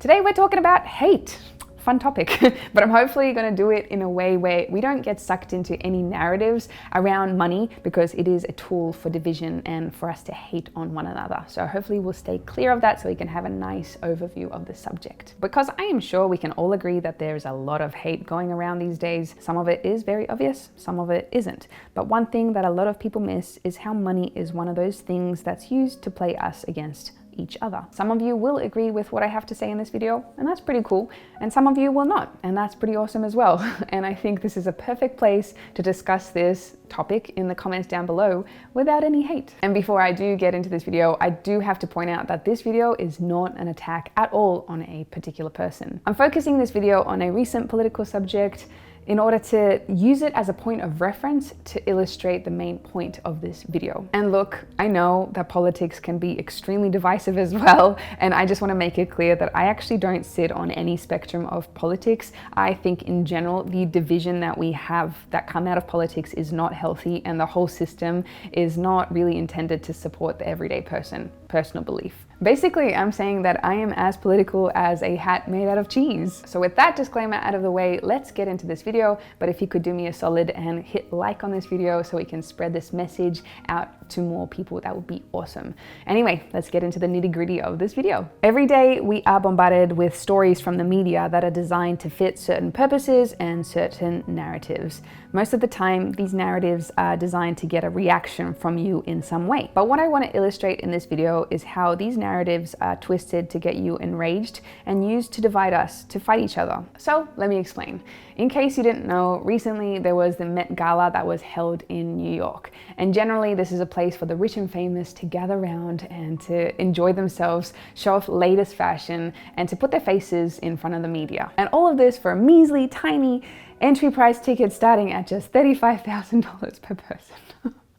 Today we're talking about hate. Fun topic, but I'm hopefully going to do it in a way where we don't get sucked into any narratives around money, because it is a tool for division and for us to hate on one another. So hopefully we'll stay clear of that so we can have a nice overview of the subject. Because I am sure we can all agree that there's a lot of hate going around these days. Some of it is very obvious, some of it isn't. But one thing that a lot of people miss is how money is one of those things that's used to play us against each other. Some of you will agree with what I have to say in this video, and that's pretty cool. And some of you will not, and that's pretty awesome as well. And I think this is a perfect place to discuss this topic in the comments down below without any hate. And before I do get into this video, I do have to point out that this video is not an attack at all on a particular person. I'm focusing this video on a recent political subject in order to use it as a point of reference to illustrate the main point of this video. And look, I know that politics can be extremely divisive as well, and I just want to make it clear that I actually don't sit on any spectrum of politics. I think in general, the division that we have that come out of politics is not healthy, and the whole system is not really intended to support the everyday person, personal belief. Basically, I'm saying that I am as political as a hat made out of cheese. So with that disclaimer out of the way, let's get into this video. But if you could do me a solid and hit like on this video so we can spread this message out to more people, that would be awesome. Anyway, let's get into the nitty-gritty of this video. Every day we are bombarded with stories from the media that are designed to fit certain purposes and certain narratives. Most of the time, these narratives are designed to get a reaction from you in some way. But what I want to illustrate in this video is how these narratives are twisted to get you enraged and used to divide us, to fight each other. So let me explain. In case you didn't know, recently there was the Met Gala that was held in New York. And generally this is a place for the rich and famous to gather around and to enjoy themselves, show off latest fashion, and to put their faces in front of the media. And all of this for a measly, tiny entry price ticket starting at just $35,000 per person.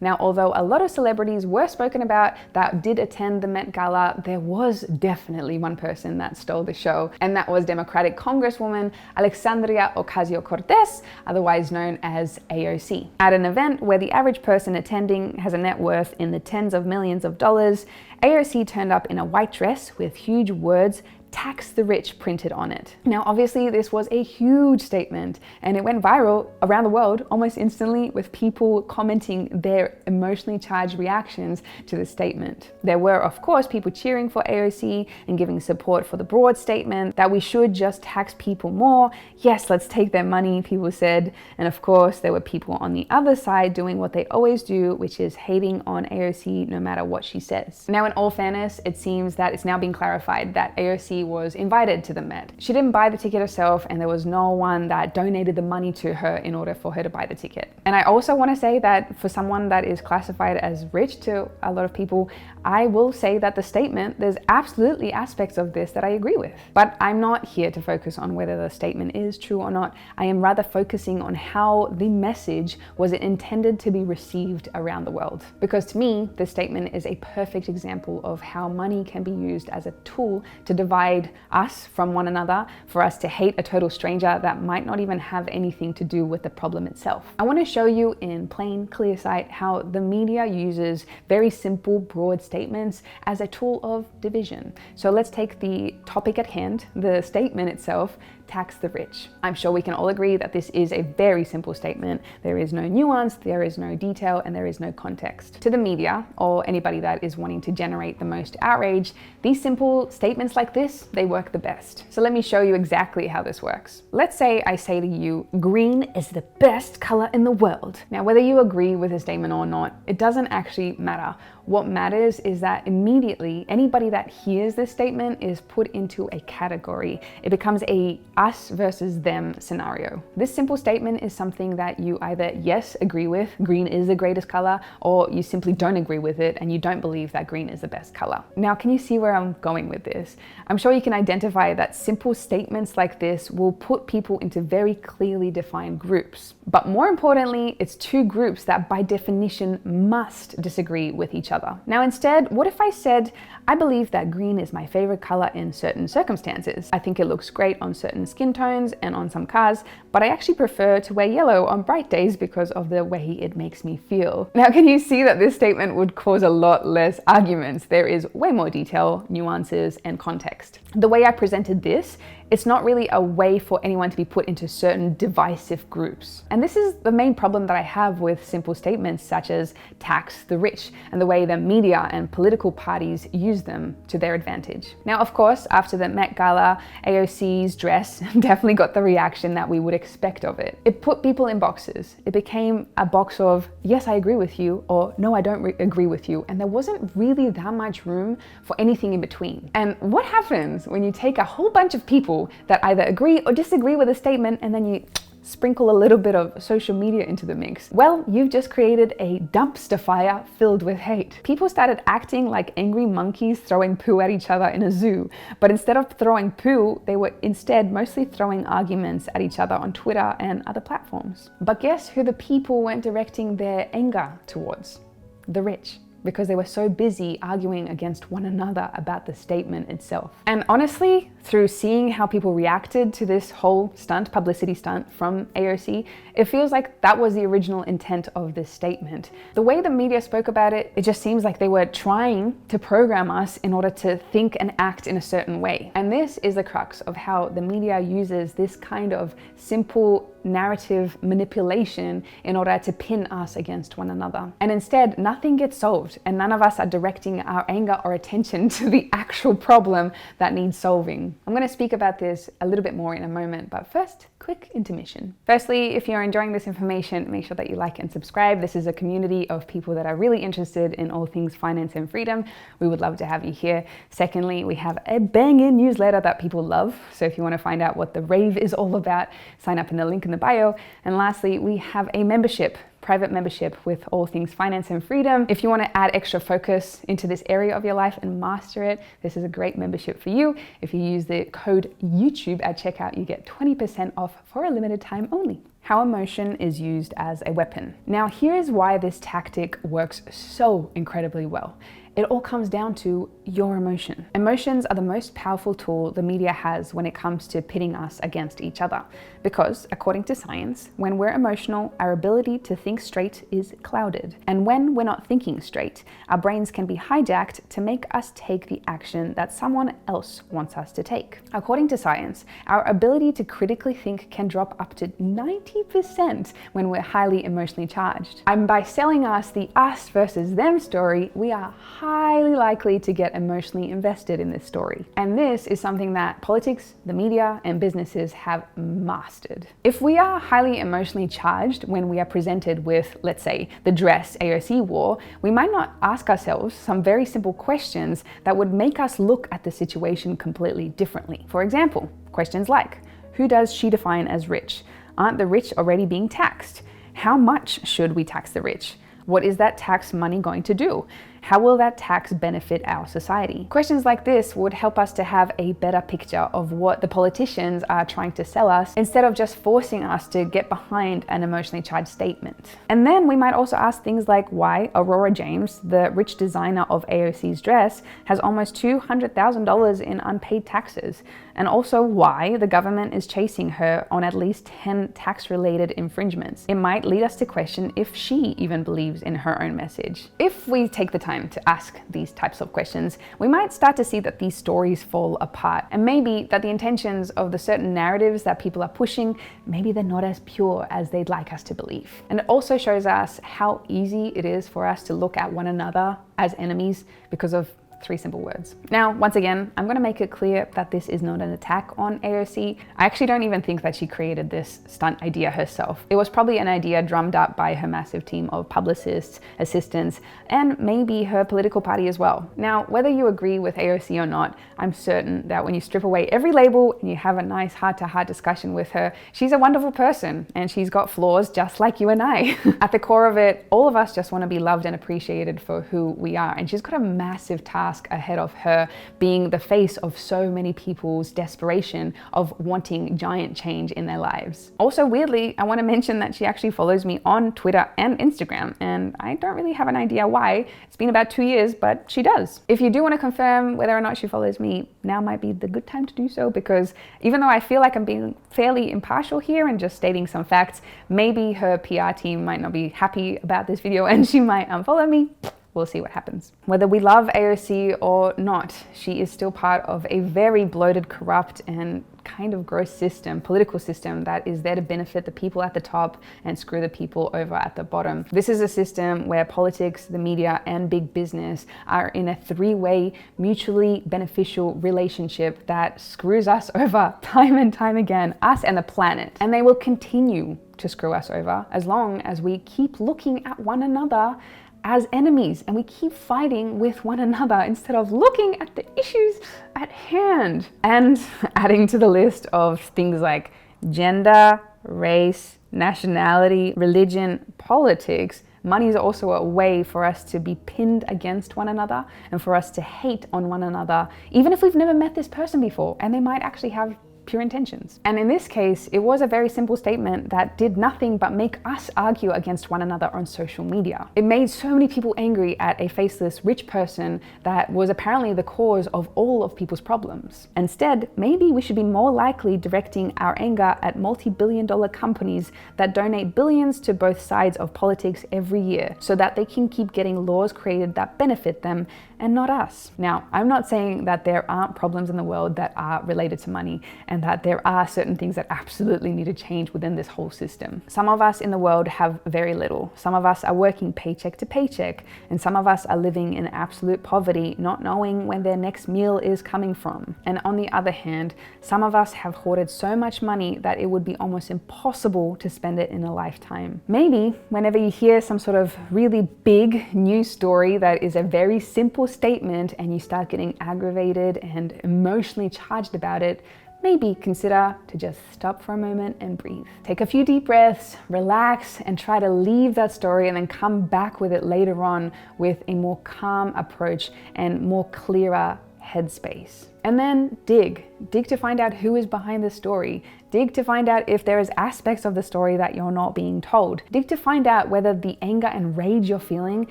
Now, although a lot of celebrities were spoken about that did attend the Met Gala, there was definitely one person that stole the show, and that was Democratic Congresswoman Alexandria Ocasio-Cortez, otherwise known as AOC. At an event where the average person attending has a net worth in the tens of millions of dollars, AOC turned up in a white dress with huge words, "Tax the rich," printed on it. Now, obviously this was a huge statement and it went viral around the world almost instantly, with people commenting their emotionally charged reactions to the statement. There were, of course, people cheering for AOC and giving support for the broad statement that we should just tax people more. Yes, let's take their money, people said. And of course, there were people on the other side doing what they always do, which is hating on AOC no matter what she says. Now, in all fairness, it seems that it's now been clarified that AOC was invited to the Met. She didn't buy the ticket herself, and there was no one that donated the money to her in order for her to buy the ticket. And I also want to say that for someone that is classified as rich to a lot of people, I will say that the statement, there's absolutely aspects of this that I agree with. But I'm not here to focus on whether the statement is true or not. I am rather focusing on how the message was intended to be received around the world. Because to me, this statement is a perfect example of how money can be used as a tool to divide us from one another, for us to hate a total stranger that might not even have anything to do with the problem itself. I want to show you in plain, clear sight how the media uses very simple, broad statements as a tool of division. So let's take the topic at hand, the statement itself, tax the rich. I'm sure we can all agree that this is a very simple statement. There is no nuance, there is no detail, and there is no context. To the media, or anybody that is wanting to generate the most outrage, these simple statements like this, they work the best. So let me show you exactly how this works. Let's say I say to you, green is the best color in the world. Now, whether you agree with the statement or not, it doesn't actually matter. What matters is that immediately anybody that hears this statement is put into a category. It becomes a us versus them scenario. This simple statement is something that you either yes, agree with, green is the greatest color, or you simply don't agree with it and you don't believe that green is the best color. Now, can you see where I'm going with this? I'm sure you can identify that simple statements like this will put people into very clearly defined groups. But more importantly, it's two groups that by definition must disagree with each other. Now instead, what if I said, I believe that green is my favorite color in certain circumstances. I think it looks great on certain skin tones and on some cars, but I actually prefer to wear yellow on bright days because of the way it makes me feel. Now, can you see that this statement would cause a lot less arguments? There is way more detail, nuances, and context. context. The way I presented this, it's not really a way for anyone to be put into certain divisive groups. And this is the main problem that I have with simple statements such as tax the rich and the way the media and political parties use them to their advantage. Now, of course, after the Met Gala, AOC's dress definitely got the reaction that we would expect of it. It put people in boxes. It became a box of, yes, I agree with you, or no, I don't agree with you. And there wasn't really that much room for anything in between. And what happens when you take a whole bunch of people that either agree or disagree with a statement and then you sprinkle a little bit of social media into the mix? Well, you've just created a dumpster fire filled with hate. People started acting like angry monkeys throwing poo at each other in a zoo. But instead of throwing poo, they were instead mostly throwing arguments at each other on Twitter and other platforms. But guess who the people weren't directing their anger towards? The rich. Because they were so busy arguing against one another about the statement itself. And honestly, through seeing how people reacted to this whole stunt, publicity stunt from AOC, it feels like that was the original intent of this statement. The way the media spoke about it, it just seems like they were trying to program us in order to think and act in a certain way. And this is the crux of how the media uses this kind of simple narrative manipulation in order to pin us against one another. And instead, nothing gets solved and none of us are directing our anger or attention to the actual problem that needs solving. I'm going to speak about this a little bit more in a moment, but first, quick intermission. Firstly, if you're enjoying this information, make sure that you like and subscribe. This is a community of people that are really interested in all things finance and freedom. We would love to have you here. Secondly, we have a banging newsletter that people love. So if you want to find out what the rave is all about, sign up in the link in the bio. And lastly, we have a membership, private membership with all things finance and freedom. If you want to add extra focus into this area of your life and master it, this is a great membership for you. If you use the code YouTube at checkout, you get 20% off for a limited time only. How emotion is used as a weapon. Now, here's why this tactic works so incredibly well. It all comes down to your emotion. Emotions are the most powerful tool the media has when it comes to pitting us against each other. Because, according to science, when we're emotional, our ability to think straight is clouded. And when we're not thinking straight, our brains can be hijacked to make us take the action that someone else wants us to take. According to science, our ability to critically think can drop up to 90% when we're highly emotionally charged. And by selling us the us versus them story, we are highly likely to get emotionally invested in this story. And this is something that politics, the media, and businesses have mastered. If we are highly emotionally charged when we are presented with, let's say, the dress AOC wore, we might not ask ourselves some very simple questions that would make us look at the situation completely differently. For example, questions like, who does she define as rich? Aren't the rich already being taxed? How much should we tax the rich? What is that tax money going to do? How will that tax benefit our society? Questions like this would help us to have a better picture of what the politicians are trying to sell us instead of just forcing us to get behind an emotionally charged statement. And then we might also ask things like why Aurora James, the rich designer of AOC's dress, has almost $200,000 in unpaid taxes, and also why the government is chasing her on at least 10 tax-related infringements. It might lead us to question if she even believes in her own message. If we take the time to ask these types of questions, we might start to see that these stories fall apart, and maybe that the intentions of the certain narratives that people are pushing, maybe they're not as pure as they'd like us to believe. And it also shows us how easy it is for us to look at one another as enemies because of 3 simple words. Now, once again, I'm going to make it clear that this is not an attack on AOC. I actually don't even think that she created this stunt idea herself. It was probably an idea drummed up by her massive team of publicists, assistants, and maybe her political party as well. Now, whether you agree with AOC or not, I'm certain that when you strip away every label and you have a nice heart-to-heart discussion with her, she's a wonderful person and she's got flaws just like you and I. At the core of it, all of us just want to be loved and appreciated for who we are, and she's got a massive task ahead of her, being the face of so many people's desperation of wanting giant change in their lives. Also, weirdly, I want to mention that she actually follows me on Twitter and Instagram, and I don't really have an idea why. It's been about 2 years, but she does. If you do want to confirm whether or not she follows me, now might be the good time to do so, because even though I feel like I'm being fairly impartial here and just stating some facts, maybe her PR team might not be happy about this video and she might unfollow me. we'll see what happens. Whether we love AOC or not, she is still part of a very bloated, corrupt, and kind of gross system, political system that is there to benefit the people at the top and screw the people over at the bottom. This is a system where politics, the media, and big business are in a three-way, mutually beneficial relationship that screws us over time and time again, us and the planet. And they will continue to screw us over as long as we keep looking at one another as enemies and we keep fighting with one another instead of looking at the issues at hand. And adding to the list of things like gender, race, nationality, religion, politics, money is also a way for us to be pinned against one another and for us to hate on one another, even if we've never met this person before and they might actually have pure intentions. And in this case, it was a very simple statement that did nothing but make us argue against one another on social media. It made so many people angry at a faceless rich person that was apparently the cause of all of people's problems. Instead, maybe we should be more likely directing our anger at multi-billion-dollar companies that donate billions to both sides of politics every year so that they can keep getting laws created that benefit them and not us. Now, I'm not saying that there aren't problems in the world that are related to money and that there are certain things that absolutely need to change within this whole system. Some of us in the world have very little. Some of us are working paycheck to paycheck, and some of us are living in absolute poverty, not knowing when their next meal is coming from. And on the other hand, some of us have hoarded so much money that it would be almost impossible to spend it in a lifetime. Maybe whenever you hear some sort of really big news story that is a very simple statement and you start getting aggravated and emotionally charged about it, maybe consider to just stop for a moment and breathe. Take a few deep breaths, relax, and try to leave that story and then come back with it later on with a more calm approach and more clearer headspace. And then dig to find out who is behind the story. Dig to find out if there is aspects of the story that you're not being told. Dig to find out whether the anger and rage you're feeling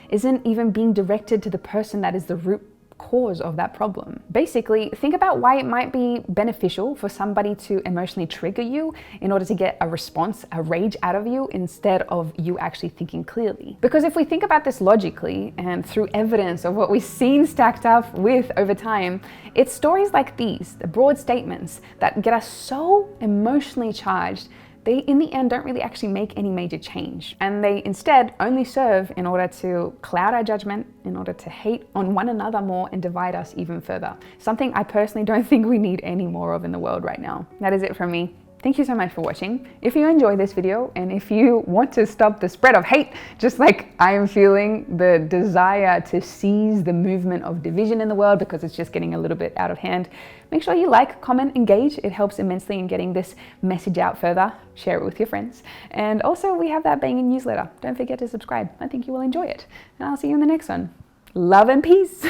isn't even being directed to the person that is the root cause of that problem. Basically, think about why it might be beneficial for somebody to emotionally trigger you in order to get a response, a rage out of you, instead of you actually thinking clearly. Because if we think about this logically and through evidence of what we've seen stacked up with over time, it's stories like these, the broad statements that get us so emotionally charged, they in the end don't really actually make any major change. And they instead only serve in order to cloud our judgment, in order to hate on one another more and divide us even further. Something I personally don't think we need any more of in the world right now. That is it from me. Thank you so much for watching. If you enjoyed this video and if you want to stop the spread of hate, just like I am feeling the desire to seize the movement of division in the world because it's just getting a little bit out of hand, make sure you like, comment, engage. It helps immensely in getting this message out further. Share it with your friends. And also we have that banging newsletter. Don't forget to subscribe. I think you will enjoy it. And I'll see you in the next one. Love and peace.